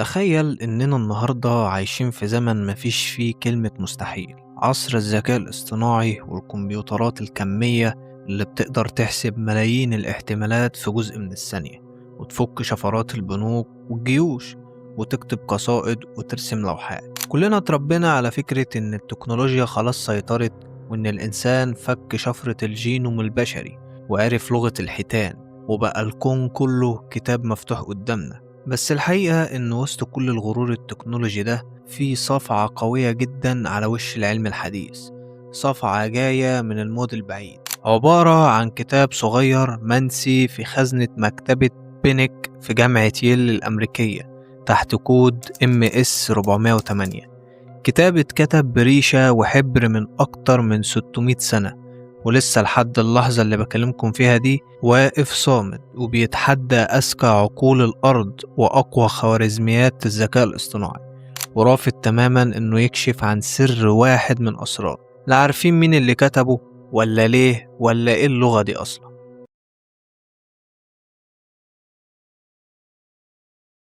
تخيل إننا النهاردة عايشين في زمن مفيش فيه كلمة مستحيل. عصر الذكاء الاصطناعي والكمبيوترات الكمية اللي بتقدر تحسب ملايين الاحتمالات في جزء من الثانية، وتفك شفرات البنوك والجيوش، وتكتب قصائد وترسم لوحات. كلنا اتربينا على فكرة إن التكنولوجيا خلاص سيطرت، وإن الإنسان فك شفرة الجينوم البشري وعرف لغة الحيتان، وبقى الكون كله كتاب مفتوح قدامنا. بس الحقيقة إن وسط كل الغرور التكنولوجي ده في صفعة قوية جدا على وش العلم الحديث، صفعة جاية من الماضي البعيد، عبارة عن كتاب صغير منسي في خزنة مكتبة بينك في جامعة ييل الأمريكية تحت كود MS 408. كتاب اتكتب بريشة وحبر من أكتر من 600 سنة، ولسه لحد اللحظة اللي بكلمكم فيها دي واقف صامد وبيتحدى أذكى عقول الأرض وأقوى خوارزميات الذكاء الاصطناعي، ورافض تماما إنه يكشف عن سر واحد من أسرار. لا عارفين مين اللي كتبه ولا ليه ولا إيه اللغة دي أصلا.